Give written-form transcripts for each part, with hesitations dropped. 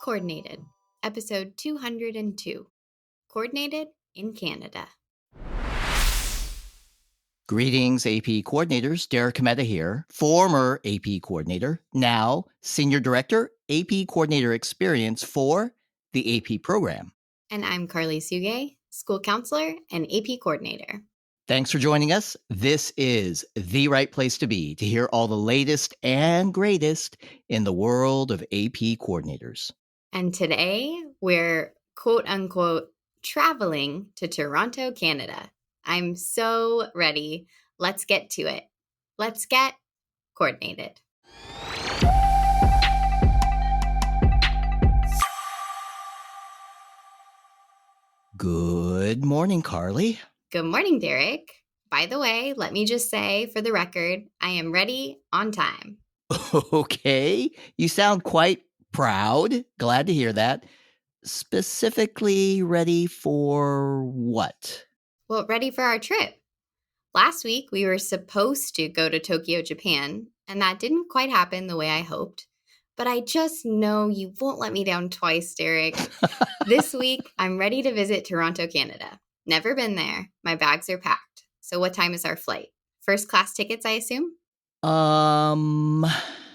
Coordinated, episode 202. Coordinated in Canada. Greetings, AP coordinators. Derek Cometa here, former AP coordinator, now Senior Director, AP Coordinator Experience for the AP program. And I'm Carly Suge, school counselor and AP coordinator. Thanks for joining us. This is the right place to be to hear all the latest and greatest in the world of AP coordinators. And today we're quote unquote traveling to Toronto, Canada. I'm so ready. Let's get to it. Let's get coordinated. Good morning, Carly. Good morning, Derek. By the way, let me just say for the record, I am ready on time. Okay, you sound quite proud. Glad to hear that. Specifically ready for what? Well, ready for our trip. Last week, we were supposed to go to Tokyo, Japan, and that didn't quite happen the way I hoped. But I just know you won't let me down twice, Derek. This week, I'm ready to visit Toronto, Canada. Never been there. My bags are packed. So what time is our flight? First class tickets, I assume?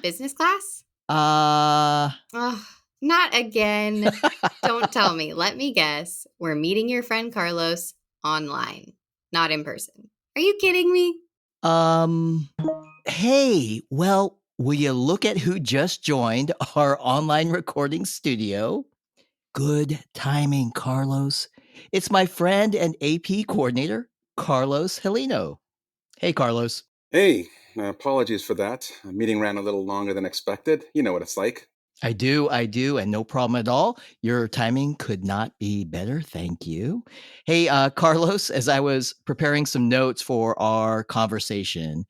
Business class? Oh, not again. Don't tell me. Let me guess. We're meeting your friend Carlos online, not in person. Are you kidding me? Hey, well, will you look at who just joined our online recording studio? Good timing, Carlos. It's my friend and AP coordinator, Carlos Helino. Hey, Carlos. Hey, apologies for that. The meeting ran a little longer than expected. You know what it's like. I do, and no problem at all. Your timing could not be better. Thank you. Hey, Carlos, as I was preparing some notes for our conversation,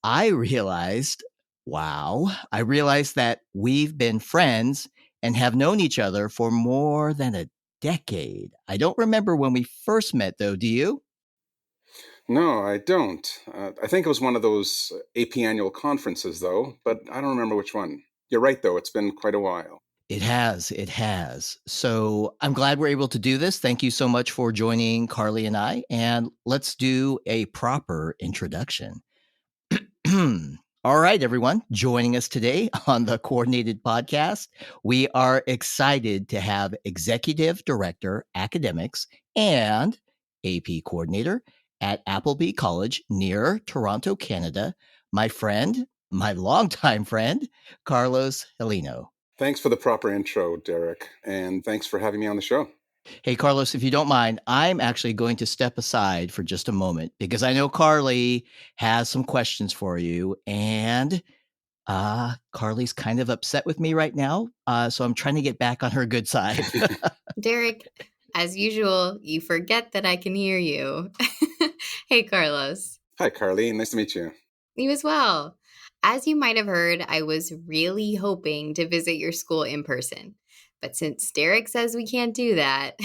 I realized that we've been friends and have known each other for more than a decade. I don't remember when we first met, though. Do you? No, I don't. I think it was one of those AP annual conferences, though, but I don't remember which one. You're right, though. It's been quite a while. It has. So I'm glad we're able to do this. Thank you so much for joining Carly and I. And let's do a proper introduction. All right, everyone, joining us today on the Coordinated Podcast, we are excited to have Executive Director, Academics, and AP Coordinator at Appleby College near Toronto, Canada, my longtime friend, Carlos Helino. Thanks for the proper intro, Derek, and thanks for having me on the show. Hey, Carlos, if you don't mind, I'm actually going to step aside for just a moment because I know Carly has some questions for you, and Carly's kind of upset with me right now, so I'm trying to get back on her good side. Derek, as usual, you forget that I can hear you. Hey, Carlos. Hi, Carly. Nice to meet you. You as well. As you might have heard, I was really hoping to visit your school in person. But since Derek says we can't do that,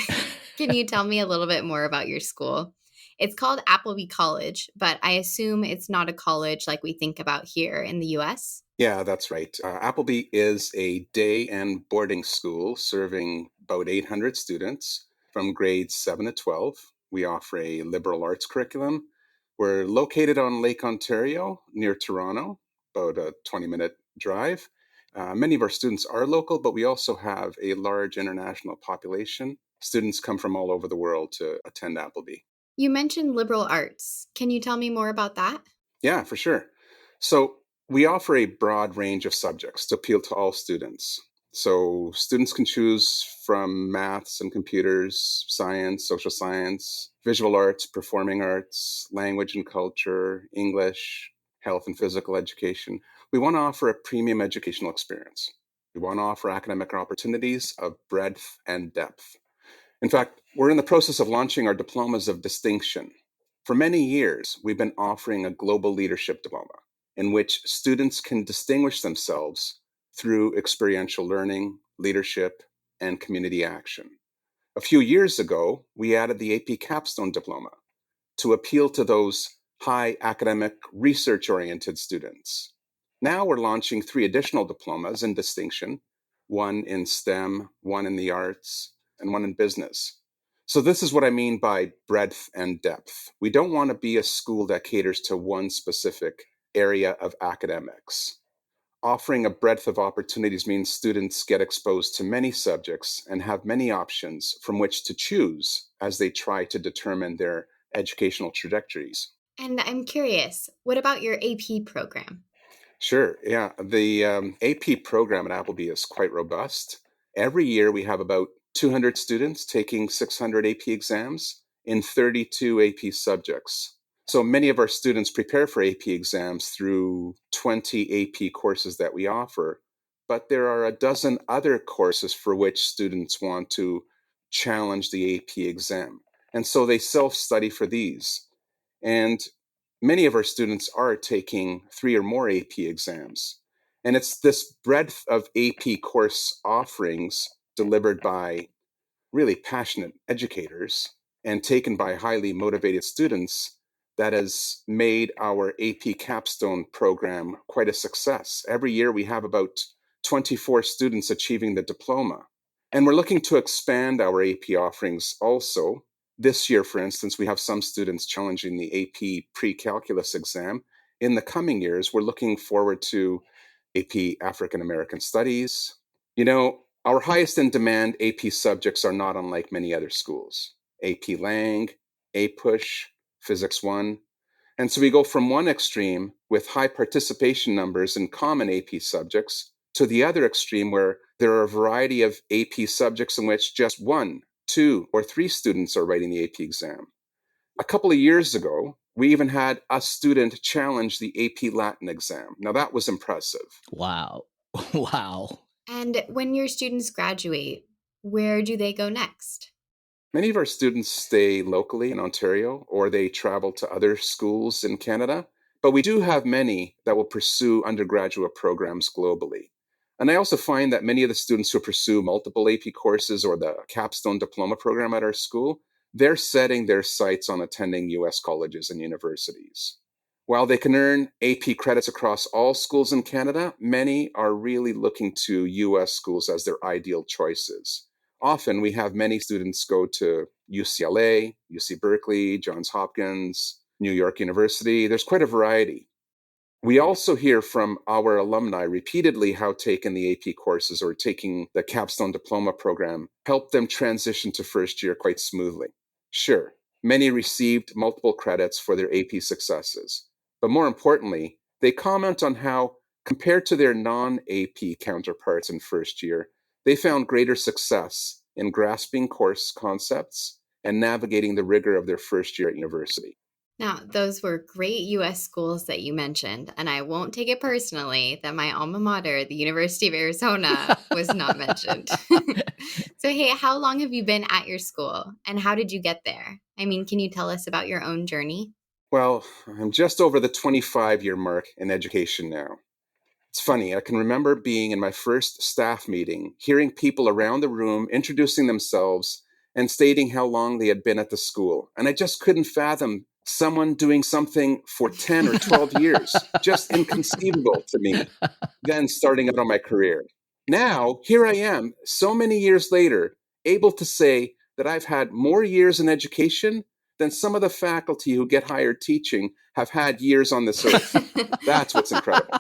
can you tell me a little bit more about your school? It's called Appleby College, but I assume it's not a college like we think about here in the U.S.? Yeah, that's right. Appleby is a day and boarding school serving about 800 students from grades 7 to 12. We offer a liberal arts curriculum. We're located on Lake Ontario near Toronto, about a 20-minute drive. Many of our students are local, but we also have a large international population. Students come from all over the world to attend Appleby. You mentioned liberal arts. Can you tell me more about that? Yeah, for sure. So we offer a broad range of subjects to appeal to all students. So students can choose from maths and computers, science, social science, visual arts, performing arts, language and culture, English, health and physical education. We want to offer a premium educational experience. We want to offer academic opportunities of breadth and depth. In fact, we're in the process of launching our diplomas of distinction. For many years, we've been offering a global leadership diploma in which students can distinguish themselves through experiential learning, leadership, and community action. A few years ago, we added the AP Capstone Diploma to appeal to those high academic, research-oriented students. Now we're launching 3 additional diplomas in distinction one in STEM, one in the arts, and one in business. So, this is what I mean by breadth and depth. We don't want to be a school that caters to one specific area of academics. Offering a breadth of opportunities means students get exposed to many subjects and have many options from which to choose as they try to determine their educational trajectories. And I'm curious, what about your AP program? Sure. Yeah. The AP program at Appleby is quite robust. Every year we have about 200 students taking 600 AP exams in 32 AP subjects. So many of our students prepare for AP exams through 20 AP courses that we offer, but there are a dozen other courses for which students want to challenge the AP exam. And so they self study for these. And many of our students are taking 3 or more AP exams. And it's this breadth of AP course offerings delivered by really passionate educators and taken by highly motivated students that has made our AP capstone program quite a success. Every year we have about 24 students achieving the diploma. And we're looking to expand our AP offerings also. This year, for instance, we have some students challenging the AP pre-calculus exam. In the coming years, we're looking forward to AP African American Studies. Our highest in demand AP subjects are not unlike many other schools: AP Lang, APUSH, Physics 1. And so we go from one extreme with high participation numbers in common AP subjects to the other extreme where there are a variety of AP subjects in which just one, two, or three students are writing the AP exam. A couple of years ago, we even had a student challenge the AP Latin exam. Now that was impressive. Wow. Wow. And when your students graduate, where do they go next? Many of our students stay locally in Ontario or they travel to other schools in Canada, but we do have many that will pursue undergraduate programs globally. And I also find that many of the students who pursue multiple AP courses or the capstone diploma program at our school, they're setting their sights on attending US colleges and universities. While they can earn AP credits across all schools in Canada, many are really looking to US schools as their ideal choices. Often we have many students go to UCLA, UC Berkeley, Johns Hopkins, New York University. There's quite a variety. We also hear from our alumni repeatedly how taking the AP courses or taking the capstone diploma program helped them transition to first year quite smoothly. Sure, many received multiple credits for their AP successes, but more importantly, they comment on how, compared to their non AP counterparts in first year, they found greater success in grasping course concepts and navigating the rigor of their first year at university. Now, those were great US schools that you mentioned, and I won't take it personally that my alma mater, the University of Arizona, was not mentioned. So, hey, how long have you been at your school and how did you get there? I mean, can you tell us about your own journey? Well, I'm just over the 25-year mark in education now. It's funny, I can remember being in my first staff meeting, hearing people around the room introducing themselves and stating how long they had been at the school. And I just couldn't fathom someone doing something for 10 or 12 years. Just inconceivable to me, then starting out on my career. Now, here I am, so many years later, able to say that I've had more years in education than some of the faculty who get hired teaching have had years on this earth. That's what's incredible.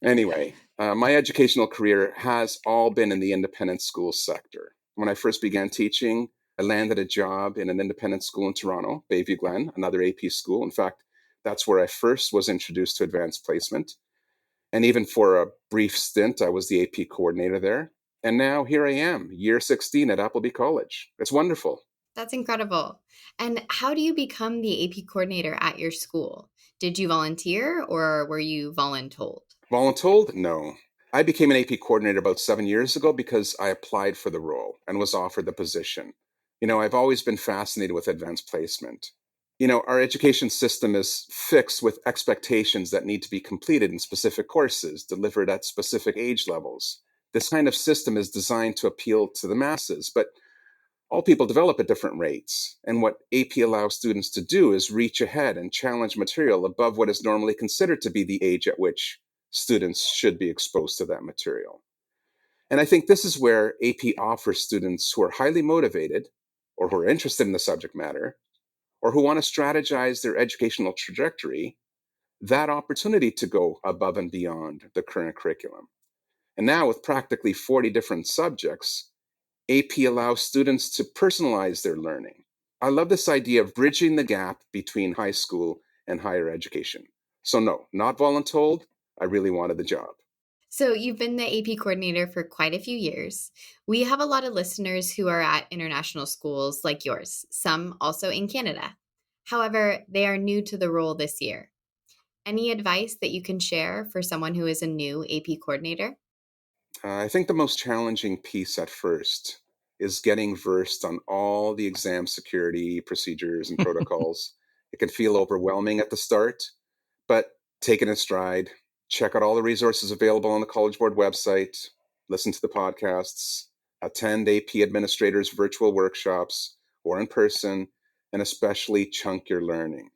Anyway, my educational career has all been in the independent school sector. When I first began teaching, I landed a job in an independent school in Toronto, Bayview Glen, another AP school. In fact, that's where I first was introduced to advanced placement. And even for a brief stint, I was the AP coordinator there. And now here I am, year 16 at Appleby College. It's wonderful. That's incredible. And how do you become the AP coordinator at your school? Did you volunteer or were you voluntold? Voluntold? No. I became an AP coordinator about 7 years ago because I applied for the role and was offered the position. I've always been fascinated with advanced placement. Our education system is fixed with expectations that need to be completed in specific courses, delivered at specific age levels. This kind of system is designed to appeal to the masses, but all people develop at different rates. And what AP allows students to do is reach ahead and challenge material above what is normally considered to be the age at which students should be exposed to that material. And I think this is where AP offers students who are highly motivated or who are interested in the subject matter or who want to strategize their educational trajectory that opportunity to go above and beyond the current curriculum. And now, with practically 40 different subjects, AP allows students to personalize their learning. I love this idea of bridging the gap between high school and higher education. So, no, not voluntold. I really wanted the job. So, you've been the AP coordinator for quite a few years. We have a lot of listeners who are at international schools like yours, some also in Canada. However, they are new to the role this year. Any advice that you can share for someone who is a new AP coordinator? I think the most challenging piece at first is getting versed on all the exam security procedures and protocols. It can feel overwhelming at the start, but take it in stride. Check out all the resources available on the College Board website, listen to the podcasts, attend AP administrators' virtual workshops or in person, and especially chunk your learning.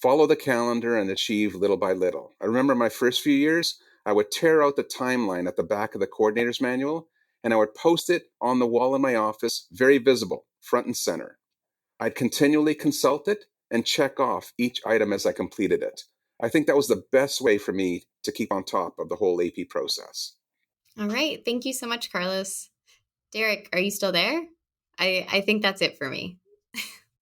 Follow the calendar and achieve little by little. I remember my first few years, I would tear out the timeline at the back of the coordinator's manual and I would post it on the wall in my office, very visible, front and center. I'd continually consult it and check off each item as I completed it. I think that was the best way for me to keep on top of the whole AP process. All right. Thank you so much, Carlos. Derek, are you still there? I think that's it for me.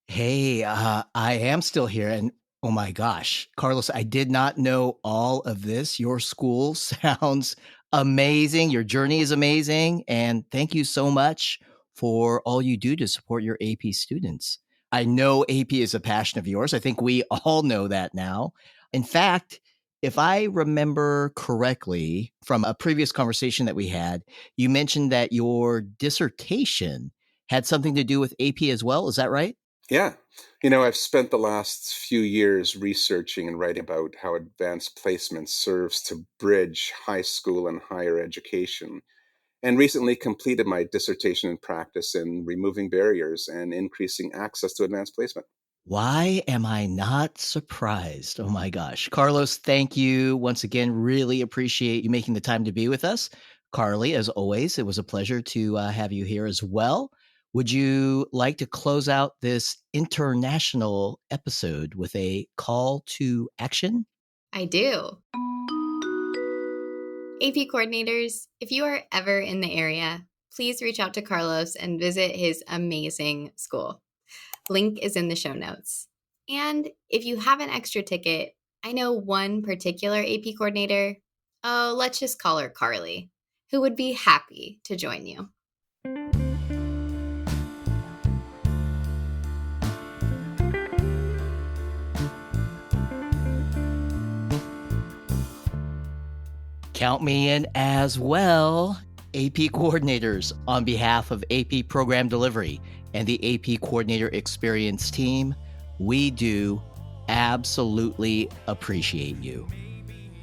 Hey, I am still here. And oh my gosh, Carlos, I did not know all of this. Your school sounds amazing. Your journey is amazing. And thank you so much for all you do to support your AP students. I know AP is a passion of yours. I think we all know that now. In fact, if I remember correctly from a previous conversation that we had, you mentioned that your dissertation had something to do with AP as well. Is that right? Yeah. I've spent the last few years researching and writing about how advanced placement serves to bridge high school and higher education, and recently completed my dissertation in practice in removing barriers and increasing access to advanced placement. Why am I not surprised? Oh my gosh. Carlos, thank you once again. Really appreciate you making the time to be with us. Carly, as always, it was a pleasure to have you here as well. Would you like to close out this international episode with a call to action? I do. AP coordinators, if you are ever in the area, please reach out to Carlos and visit his amazing school. Link is in the show notes. And if you have an extra ticket, I know one particular AP coordinator, oh, let's just call her Carly, who would be happy to join you. Count me in as well. AP coordinators, on behalf of AP Program Delivery and the AP Coordinator Experience team, we do absolutely appreciate you.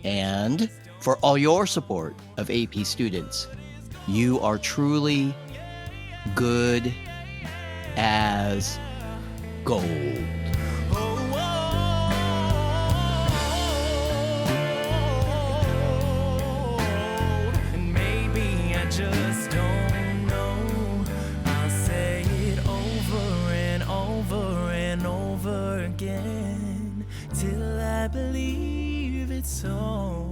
And for all your support of AP students, you are truly good as gold. Just don't know. I'll say it over and over and over again till I believe it's so.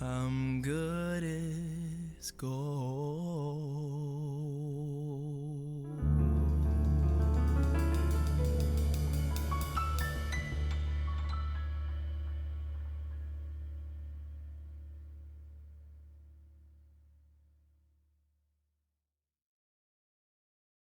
I'm good as gold.